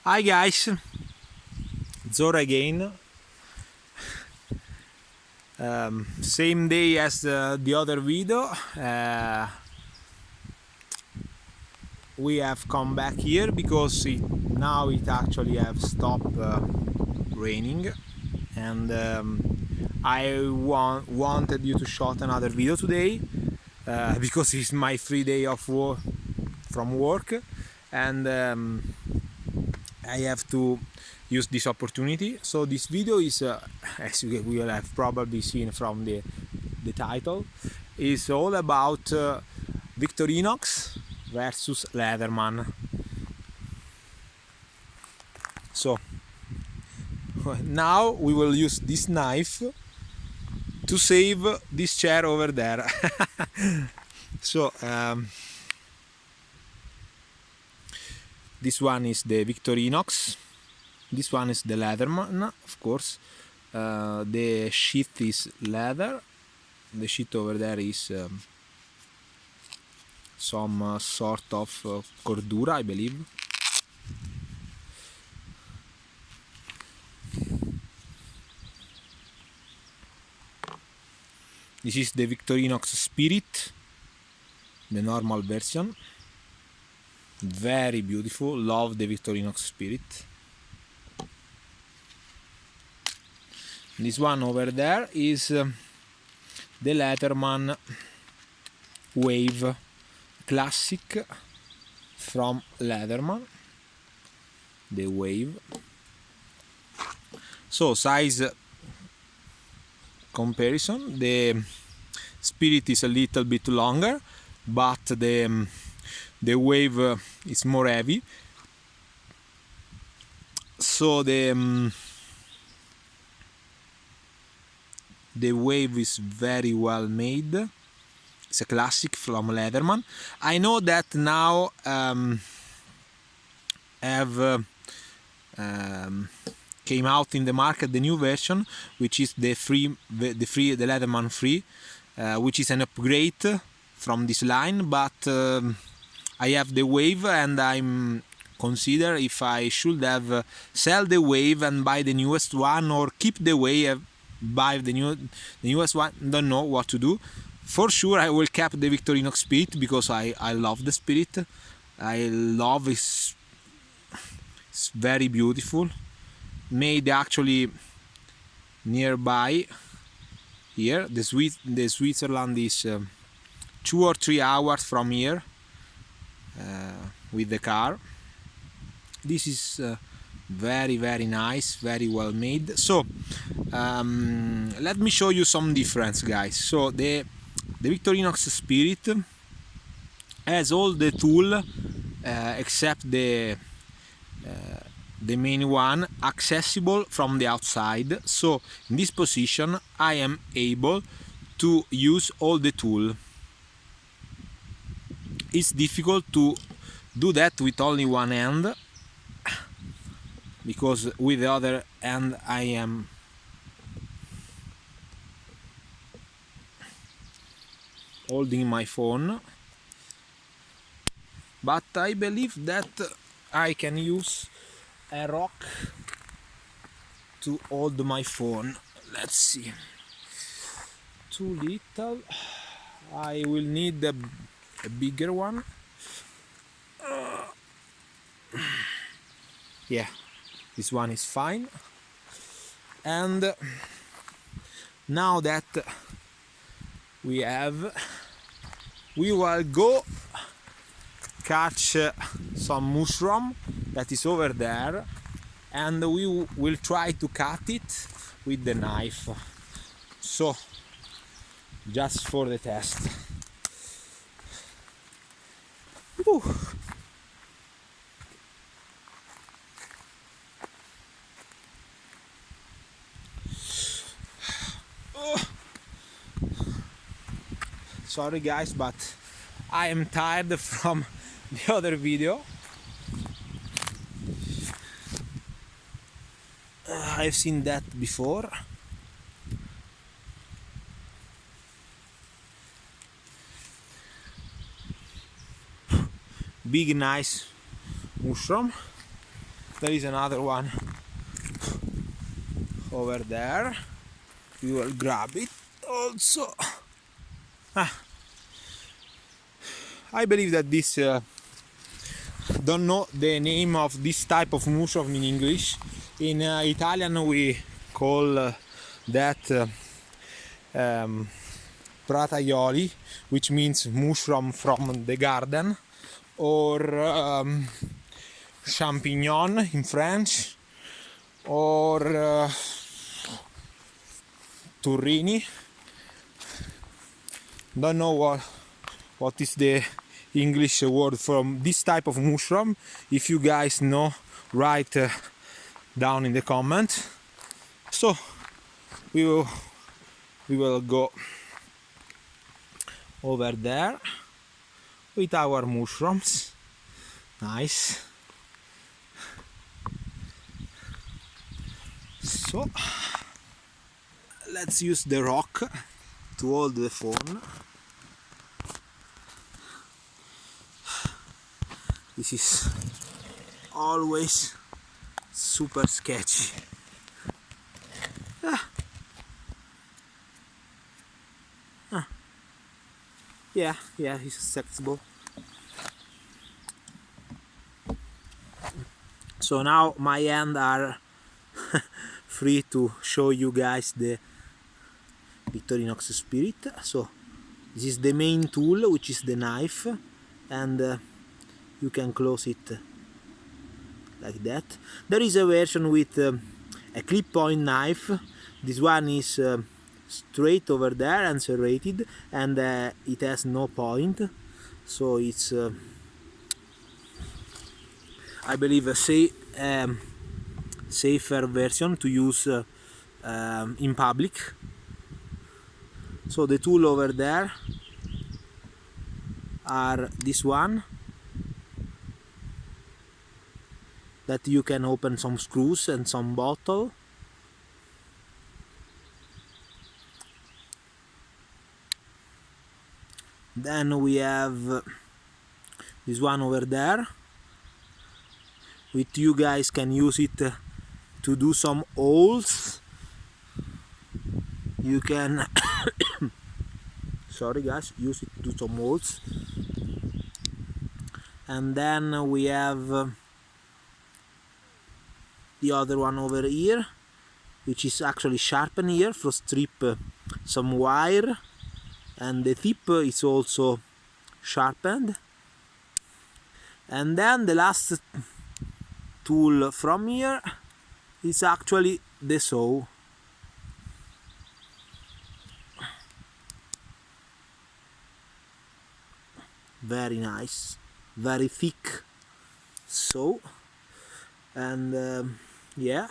Hi guys, Zora again. Same day as the other video. We have come back here because now it actually have stopped raining, and I wanted you to shot another video today because it's my free day of work from work, and I have to use this opportunity. So this video is, as you will have probably seen from the title, is all about Victorinox versus Leatherman. So now we will use this knife to save this chair over there. So this one is the Victorinox, this one is the Leatherman, of course. The sheath is leather, the sheath over there is some sort of cordura, I believe. This is the Victorinox Spirit, the normal version. Very beautiful, love the Victorinox Spirit. This one over there is the Leatherman Wave Classic from Leatherman, the Wave. So size comparison, the Spirit is a little bit longer, but the Wave is more heavy. So the Wave is very well made. It's a classic from Leatherman. I know that now came out in the market the new version, which is the Leatherman Free, which is an upgrade from this line. But I have the Wave, and I'm consider if I should have sell the Wave and buy the newest one, or keep the Wave, buy the newest one. Don't know what to do. For sure I will keep the Victorinox Spirit because I love the Spirit. I love it's very beautiful, made actually nearby here. The Switzerland is 2 or 3 hours from here with the car. This is very nice, very well made. So let me show you some difference, guys. So the Victorinox Spirit has all the tool except the main one accessible from the outside. So in this position I am able to use all the tool. It's difficult to do that with only one hand, because with the other hand I am holding my phone, but I believe that I can use a rock to hold my phone. Let's see. Too little. I will need a bigger one. Yeah, this one is fine. And now that we will go catch some mushroom that is over there, and we will try to cut it with the knife. So just for the test. Whew. Sorry guys, but I am tired from the other video. I've seen that before. Big nice mushroom. There is another one over there. We will grab it also. I believe that this don't know the name of this type of mushroom in English. In Italian we call that prataioli, which means mushroom from the garden, or champignon in French, or turrini. Don't know what is the English word from this type of mushroom. If you guys know, write down in the comment. So we will go over there with our mushrooms. Nice. So let's use the rock to hold the phone. This is always super sketchy. Yeah, it's acceptable. So now my hands are free to show you guys the Victorinox Spirit. So this is the main tool, which is the knife, and you can close it like that. There is a version with a clip-point knife. This one is straight over there and serrated, and it has no point, so it's I believe a safer version to use in public. So the tool over there are this one, that you can open some screws and some bottle. Then we have this one over there, which you guys can use it to do some holes. You can sorry guys, use it to do some holes. And then we have the other one over here, which is actually sharpened here for strip some wire, and the tip is also sharpened. And then the last tool from here is actually the saw. Very nice, very thick saw, and yeah.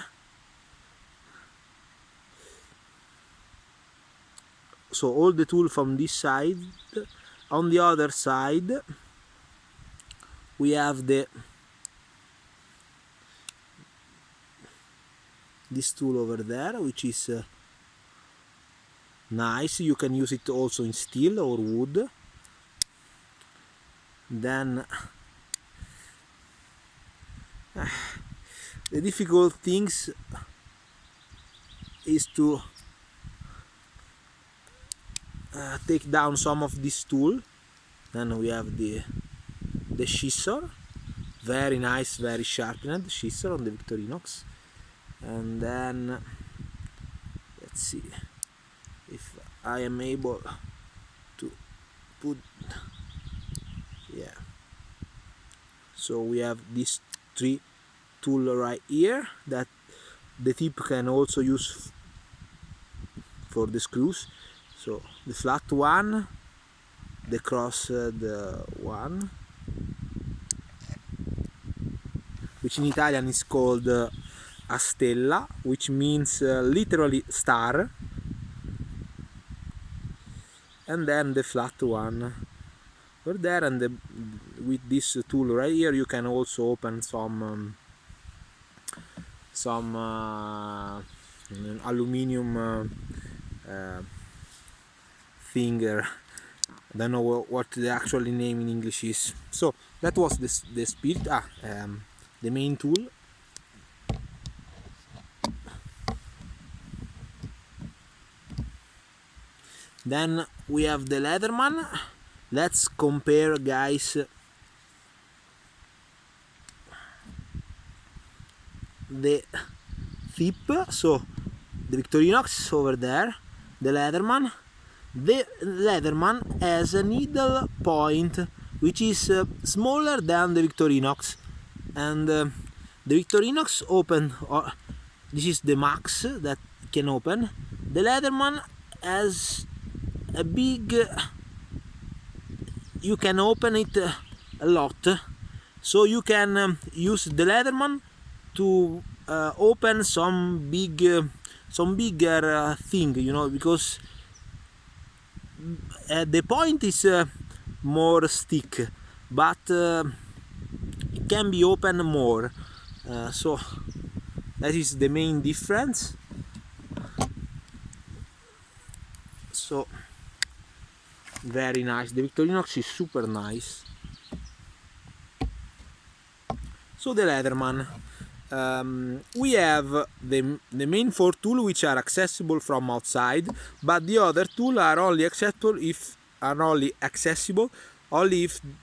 So all the tool from this side. On the other side we have this tool over there, which is nice. You can use it also in steel or wood. Then the difficult things is to take down some of this tool. Then we have the scissor, very nice, very sharpened scissor on the Victorinox. And then let's see if I am able to put, yeah. So we have these three tools right here that the tip can also use for the screws. So the flat one, the crossed one, which in Italian is called a stella, which means literally star, and then the flat one over there. And with this tool right here you can also open some aluminium finger. I don't know what the actual name in English is. So that was the spirit, the main tool. Then we have the Leatherman. Let's compare, guys, the tip. So the Victorinox over there, the Leatherman. The Leatherman has a needle point which is smaller than the Victorinox, and the Victorinox open, or this is the max that can open. The Leatherman has a big, you can open it a lot, so you can use the Leatherman to open some bigger thing, you know, because the point is more stick, but it can be open more, so that is the main difference. So very nice, the Victorinox is super nice. So the Leatherman, we have the main 4 tools which are accessible from outside, but the other tools are only accessible if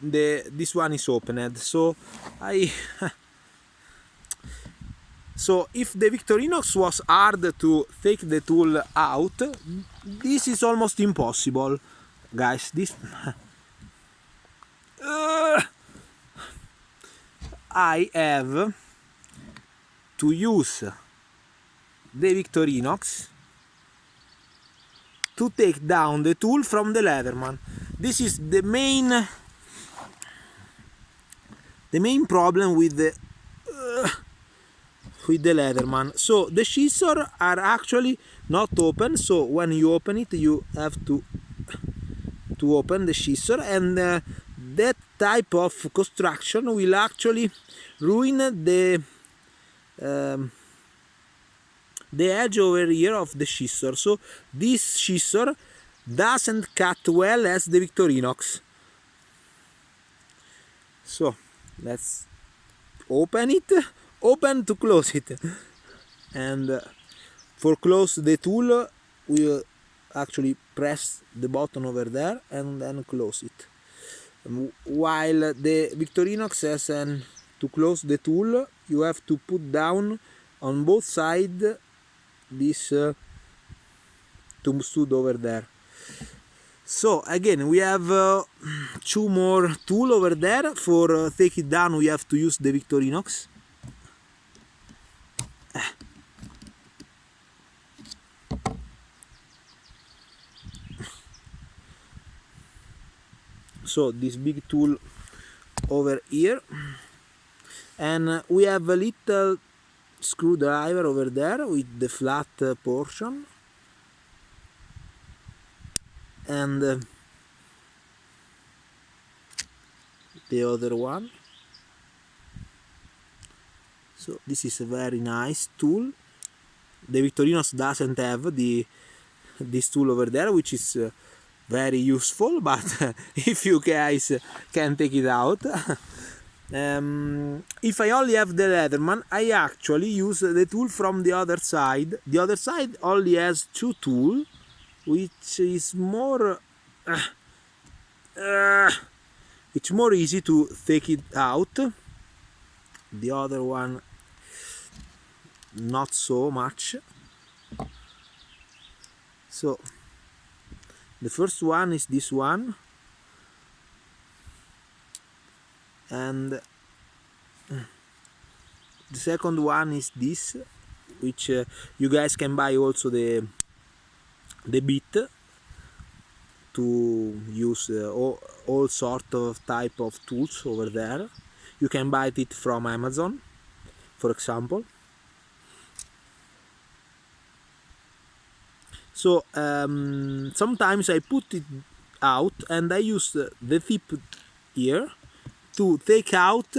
this one is opened. So so if the Victorinox was hard to take the tool out, this is almost impossible, guys. This I have to use the Victorinox to take down the tool from the Leatherman. This is the main problem with the Leatherman. So the scissors are actually not open, so when you open it you have to open the scissor, and that type of construction will actually ruin the edge over here of the scissor. So this scissor doesn't cut well as the Victorinox. So let's open it, open to close it, and for close the tool we will actually press the button over there and then close it, while the Victorinox has to close the tool you have to put down on both sides this tombstone over there. So again we have 2 more tools over there. For take it down we have to use the Victorinox. So this big tool over here, and we have a little screwdriver over there with the flat portion, and the other one. So this is a very nice tool. The Victorinox doesn't have this tool over there, which is very useful, but if you guys can take it out. If I only have the Leatherman, I actually use the tool from the other side. The other side only has 2 tools, which is more it's more easy to take it out. The other one not so much. So the first one is this one, and the second one is this, which you guys can buy also the bit to use all sort of type of tools over there. You can buy it from Amazon, for example. So sometimes I put it out and I use the tip here to take out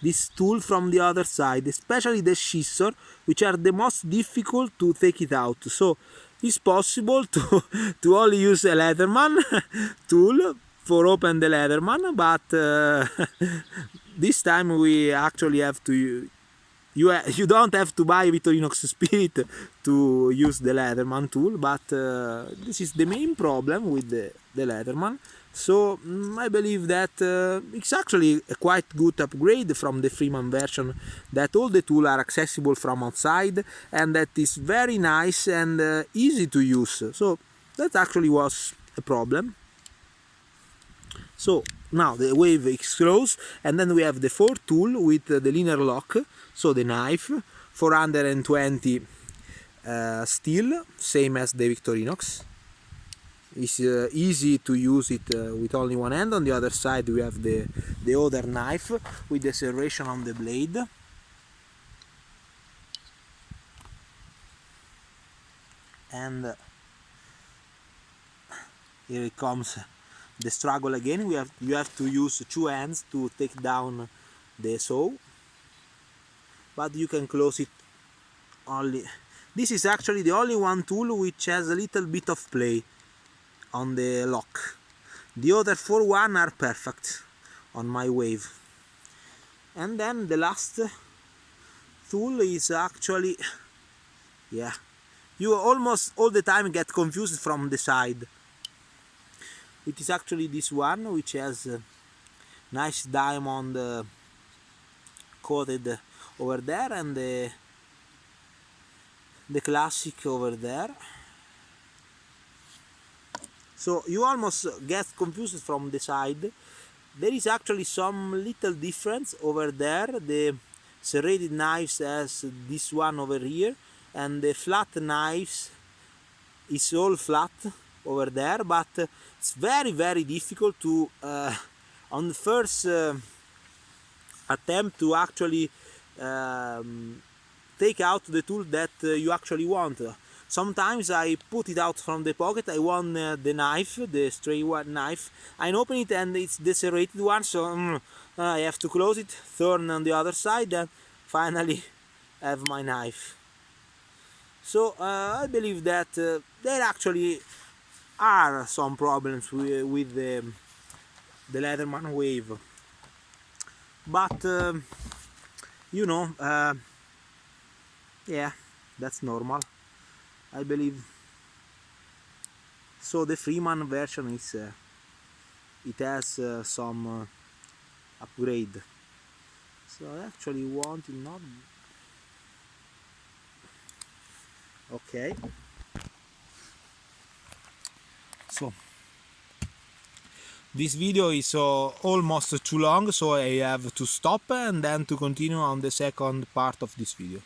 this tool from the other side, especially the scissor, which are the most difficult to take it out. So it's possible to only use a Leatherman tool for open the Leatherman, but this time we actually have to you don't have to buy Victorinox Spirit to use the Leatherman tool, but this is the main problem with the Leatherman. So I believe that it's actually a quite good upgrade from the Freeman version, that all the tools are accessible from outside and that is very nice and easy to use. So that actually was a problem. So now the wave is closed, and then we have the fourth tool with the linear lock, so the knife, 420 steel, same as the Victorinox. It's easy to use it with only one hand. On the other side we have the other knife with the serration on the blade. And here it comes the struggle again. You have to use two hands to take down the saw, but you can close it only. This is actually the only one tool which has a little bit of play on the lock. The other 4 are perfect on my wave. And then the last tool is actually, yeah, you almost all the time get confused from the side. It is actually this one, which has nice diamond coated over there, and the classic over there. So you almost get confused from the side. There is actually some little difference over there. The serrated knives has this one over here, and the flat knives is all flat over there, but it's very difficult to on the first attempt to actually take out the tool that you actually want. Sometimes I put it out from the pocket, I want the knife, the straight one knife, I open it and it's the serrated one, so I have to close it, turn on the other side, and finally have my knife. So I believe that there actually are some problems with the Leatherman wave, but you know, yeah, that's normal, I believe. So the Freeman version is it has some upgrade. So I actually want it not okay. So this video is almost too long, so I have to stop and then to continue on the second part of this video.